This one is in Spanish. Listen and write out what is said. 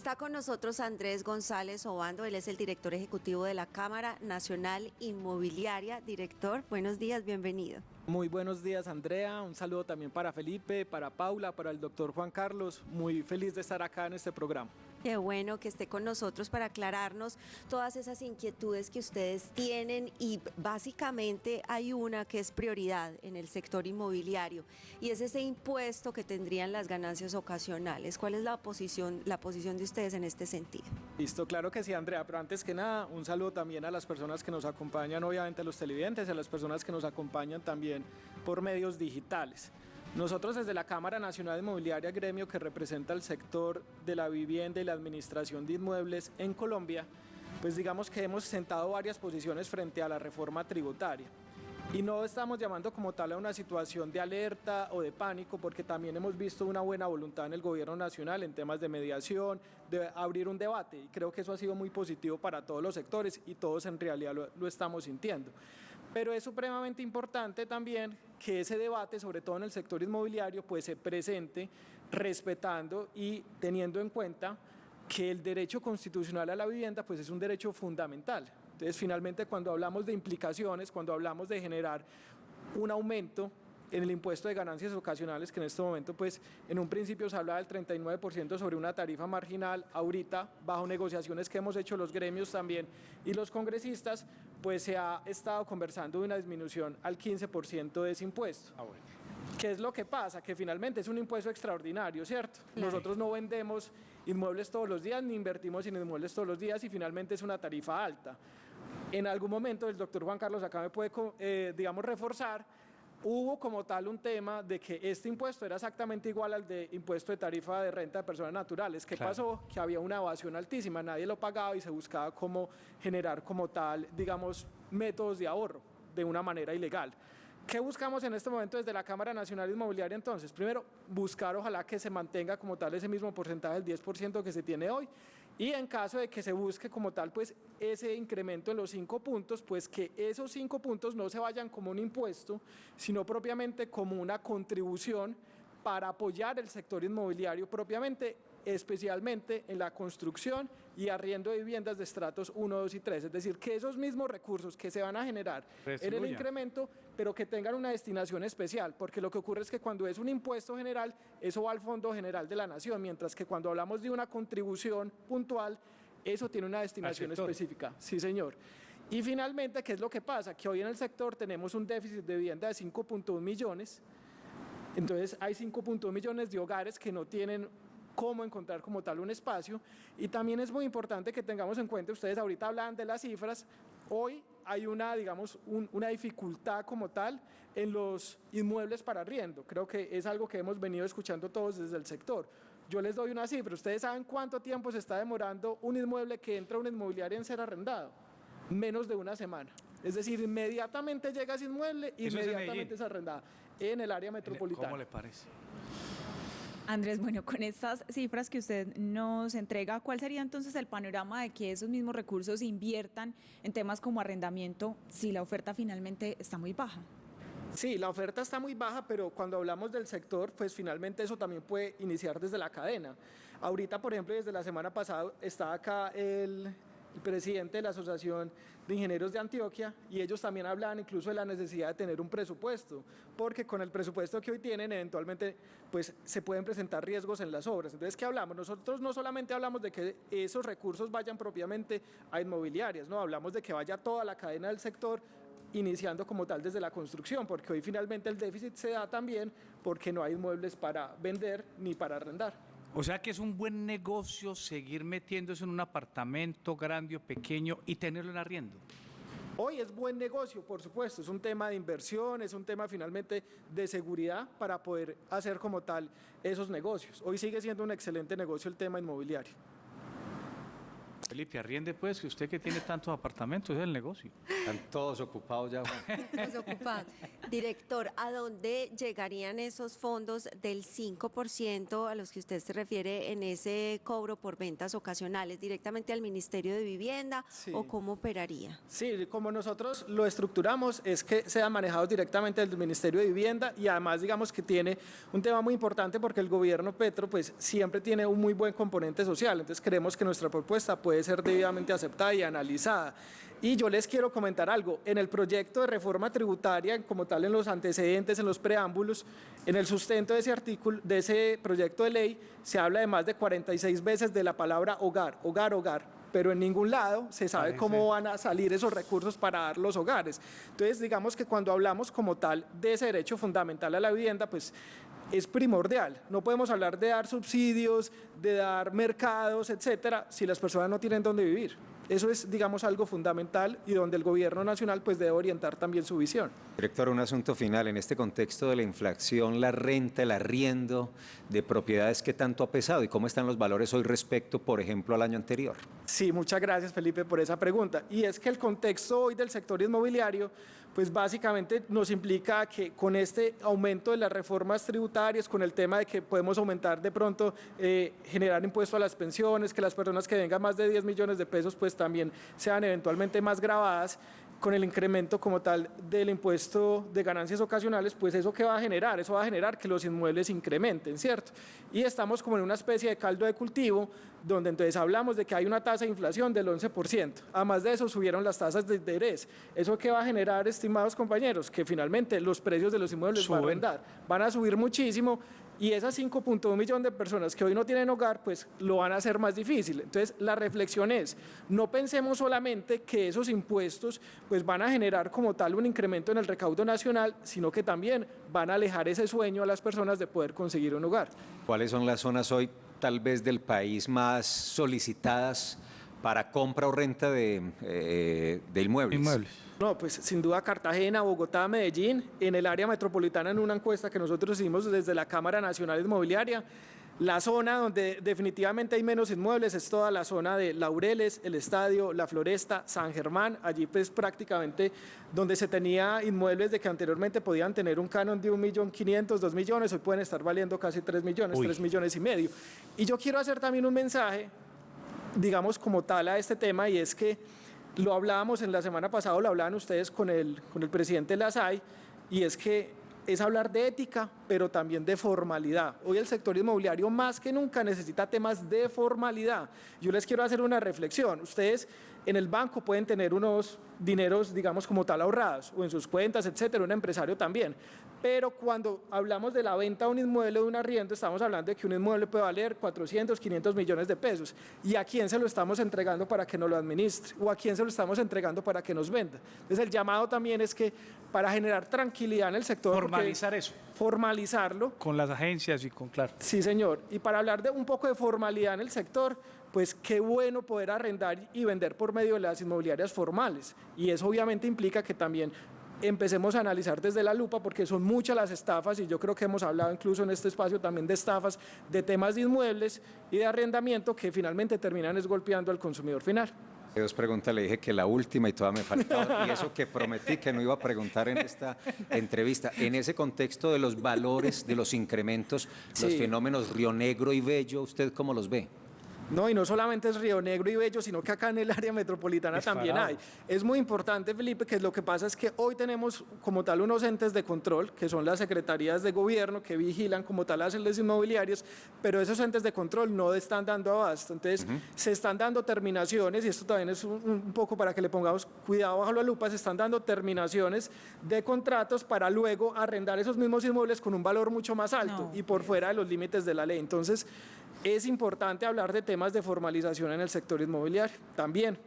Está con nosotros Andrés González Obando, él es el director ejecutivo de la Cámara Nacional Inmobiliaria. Director, buenos días, bienvenido. Muy buenos días, Andrea. Un saludo también para Felipe, para Paula, para el doctor Juan Carlos. Muy feliz de estar acá en este programa. Qué bueno que esté con nosotros para aclararnos todas esas inquietudes que ustedes tienen, y básicamente hay una que es prioridad en el sector inmobiliario y es ese impuesto que tendrían las ganancias ocasionales. ¿Cuál es la posición de ustedes en este sentido? Listo, claro que sí, Andrea, pero antes que nada un saludo también a las personas que nos acompañan, obviamente a los televidentes, a las personas que nos acompañan también por medios digitales. Nosotros desde la Cámara Nacional Inmobiliaria, gremio que representa el sector de la vivienda y la administración de inmuebles en Colombia, pues digamos que hemos sentado varias posiciones frente a la reforma tributaria. Y no estamos llamando como tal a una situación de alerta o de pánico, porque también hemos visto una buena voluntad en el gobierno nacional en temas de mediación, de abrir un debate, y creo que eso ha sido muy positivo para todos los sectores y todos en realidad lo estamos sintiendo. Pero es supremamente importante también que ese debate, sobre todo en el sector inmobiliario, pues se presente respetando y teniendo en cuenta que el derecho constitucional a la vivienda pues es un derecho fundamental. Entonces, finalmente, cuando hablamos de implicaciones, cuando hablamos de generar un aumento en el impuesto de ganancias ocasionales, que en este momento, pues, en un principio se hablaba del 39% sobre una tarifa marginal, ahorita, bajo negociaciones que hemos hecho los gremios también y los congresistas, pues se ha estado conversando de una disminución al 15% de ese impuesto. ¿Qué es lo que pasa? Que finalmente es un impuesto extraordinario, ¿cierto? Claro. Nosotros no vendemos inmuebles todos los días, ni invertimos en inmuebles todos los días, y finalmente es una tarifa alta. En algún momento, el doctor Juan Carlos acá me puede, reforzar, hubo como tal un tema de que este impuesto era exactamente igual al de impuesto de tarifa de renta de personas naturales. ¿Qué pasó? Que había una evasión altísima, nadie lo pagaba y se buscaba cómo generar como tal, digamos, métodos de ahorro de una manera ilegal. ¿Qué buscamos en este momento desde la Cámara Nacional Inmobiliaria entonces? Primero, buscar ojalá que se mantenga como tal ese mismo porcentaje del 10% que se tiene hoy, y en caso de que se busque como tal pues ese incremento en los 5 puntos, pues que esos 5 puntos no se vayan como un impuesto, sino propiamente como una contribución para apoyar el sector inmobiliario propiamente, especialmente en la construcción y arriendo de viviendas de estratos 1, 2 y 3. Es decir, que esos mismos recursos que se van a generar en el incremento, pero que tengan una destinación especial, porque lo que ocurre es que cuando es un impuesto general, eso va al Fondo General de la Nación, mientras que cuando hablamos de una contribución puntual, eso tiene una destinación específica. Sí, señor. Y finalmente, ¿qué es lo que pasa? Que hoy en el sector tenemos un déficit de vivienda de 5.1 millones, entonces hay 5.1 millones de hogares que no tienen cómo encontrar como tal un espacio, y también es muy importante que tengamos en cuenta, ustedes ahorita hablan de las cifras, hoy hay una, digamos, una dificultad como tal en los inmuebles para arriendo. Creo que es algo que hemos venido escuchando todos desde el sector. Yo les doy una cifra, ¿ustedes saben cuánto tiempo se está demorando un inmueble que entra a una inmobiliaria en ser arrendado? Menos de una semana. Es decir, inmediatamente llega ese inmueble, inmediatamente es arrendado en el área metropolitana. ¿Cómo le parece? Andrés, bueno, con estas cifras que usted nos entrega, ¿cuál sería entonces el panorama de que esos mismos recursos se inviertan en temas como arrendamiento si la oferta finalmente está muy baja? Sí, la oferta está muy baja, pero cuando hablamos del sector, pues finalmente eso también puede iniciar desde la cadena. Ahorita, por ejemplo, desde la semana pasada está acá el presidente de la Asociación de Ingenieros de Antioquia, y ellos también hablan incluso de la necesidad de tener un presupuesto, porque con el presupuesto que hoy tienen eventualmente pues se pueden presentar riesgos en las obras. Entonces, ¿qué hablamos? Nosotros no solamente hablamos de que esos recursos vayan propiamente a inmobiliarias, no, hablamos de que vaya toda la cadena del sector, iniciando como tal desde la construcción, porque hoy finalmente el déficit se da también porque no hay inmuebles para vender ni para arrendar. O sea que es un buen negocio seguir metiéndose en un apartamento grande o pequeño y tenerlo en arriendo. Hoy es buen negocio, por supuesto, es un tema de inversión, es un tema finalmente de seguridad para poder hacer como tal esos negocios. Hoy sigue siendo un excelente negocio el tema inmobiliario. Felipe, arriende pues, que usted que tiene tantos apartamentos, es el negocio. Están todos ocupados ya, Juan. Todos ocupados. Director, ¿a dónde llegarían esos fondos del 5% a los que usted se refiere en ese cobro por ventas ocasionales? ¿Directamente al Ministerio de Vivienda Sí. o cómo operaría? Sí, como nosotros lo estructuramos es que sean manejados directamente del Ministerio de Vivienda y además digamos que tiene un tema muy importante porque el gobierno Petro pues siempre tiene un muy buen componente social, entonces creemos que nuestra propuesta puede ser debidamente aceptada y analizada. Y yo les quiero comentar algo, en el proyecto de reforma tributaria, como tal en los antecedentes, en los preámbulos, en el sustento de ese artículo, de ese proyecto de ley, se habla de más de 46 veces de la palabra hogar, hogar, hogar, pero en ningún lado se sabe cómo van a salir esos recursos para dar los hogares. Entonces, digamos que cuando hablamos como tal de ese derecho fundamental a la vivienda, pues es primordial. No podemos hablar de dar subsidios, de dar mercados, etcétera, si las personas no tienen dónde vivir. Eso es, digamos, algo fundamental y donde el gobierno nacional pues debe orientar también su visión. Director, un asunto final. En este contexto de la inflación, la renta, el arriendo de propiedades, ¿qué tanto ha pesado y cómo están los valores hoy respecto, por ejemplo, al año anterior? Sí, muchas gracias, Felipe, por esa pregunta. Y es que el contexto hoy del sector inmobiliario, pues básicamente nos implica que con este aumento de las reformas tributarias, con el tema de que podemos aumentar de pronto, generar impuesto a las pensiones, que las personas que vengan más de 10 millones de pesos, pues también sean eventualmente más gravadas, con el incremento como tal del impuesto de ganancias ocasionales, pues eso ¿qué va a generar? Eso va a generar que los inmuebles incrementen, ¿cierto? Y estamos como en una especie de caldo de cultivo, donde entonces hablamos de que hay una tasa de inflación del 11%. Además de eso, subieron las tasas de interés. ¿Eso qué va a generar, estimados compañeros? Que finalmente los precios de los inmuebles van a subir muchísimo, y esas 5.1 millones de personas que hoy no tienen hogar, pues lo van a hacer más difícil. Entonces, la reflexión es, no pensemos solamente que esos impuestos pues van a generar como tal un incremento en el recaudo nacional, sino que también van a alejar ese sueño a las personas de poder conseguir un hogar. ¿Cuáles son las zonas hoy, tal vez del país, más solicitadas para compra o renta de inmuebles? No, pues sin duda Cartagena, Bogotá, Medellín, en el área metropolitana, en una encuesta que nosotros hicimos desde la Cámara Nacional Inmobiliaria, la zona donde definitivamente hay menos inmuebles es toda la zona de Laureles, el Estadio, La Floresta, San Germán, allí pues prácticamente donde se tenía inmuebles de que anteriormente podían tener un canon de 1.500.000, 2 millones, hoy pueden estar valiendo casi 3 millones, 3 millones y medio. Y yo quiero hacer también un mensaje, digamos como tal a este tema, y es que lo hablábamos en la semana pasada, lo hablaban ustedes con el presidente Lasay, y es que es hablar de ética, pero también de formalidad. Hoy el sector inmobiliario más que nunca necesita temas de formalidad. Yo les quiero hacer una reflexión. Ustedes en el banco pueden tener unos dineros, digamos, como tal ahorrados, o en sus cuentas, etcétera, un empresario también. Pero cuando hablamos de la venta de un inmueble o de un arriendo, estamos hablando de que un inmueble puede valer 400, 500 millones de pesos. ¿Y a quién se lo estamos entregando para que nos lo administre? ¿O a quién se lo estamos entregando para que nos venda? Entonces el llamado también es que para generar tranquilidad en el sector... Formalizar eso. Formalizarlo. Con las agencias y con claro. Sí, señor. Y para hablar de un poco de formalidad en el sector, pues qué bueno poder arrendar y vender por medio de las inmobiliarias formales. Y eso obviamente implica que también empecemos a analizar desde la lupa, porque son muchas las estafas, y yo creo que hemos hablado incluso en este espacio también de estafas, de temas de inmuebles y de arrendamiento que finalmente terminan golpeando al consumidor final. Dos preguntas, le dije que la última y todavía me faltaba, y eso que prometí que no iba a preguntar en esta entrevista. En ese contexto de los valores, de los incrementos, los fenómenos Río Negro y Bello, ¿usted cómo los ve? No, y no solamente es Río Negro y Bello, sino que acá en el área metropolitana también hay. Es muy importante, Felipe, que lo que pasa es que hoy tenemos como tal unos entes de control, que son las secretarías de gobierno, que vigilan como tal las leyes inmobiliarias, pero esos entes de control no están dando abasto. Entonces, se están dando terminaciones, y esto también es un poco para que le pongamos cuidado bajo la lupa, se están dando terminaciones de contratos para luego arrendar esos mismos inmuebles con un valor mucho más alto y por fuera de los límites de la ley. Entonces, es importante hablar de temas de formalización en el sector inmobiliario también.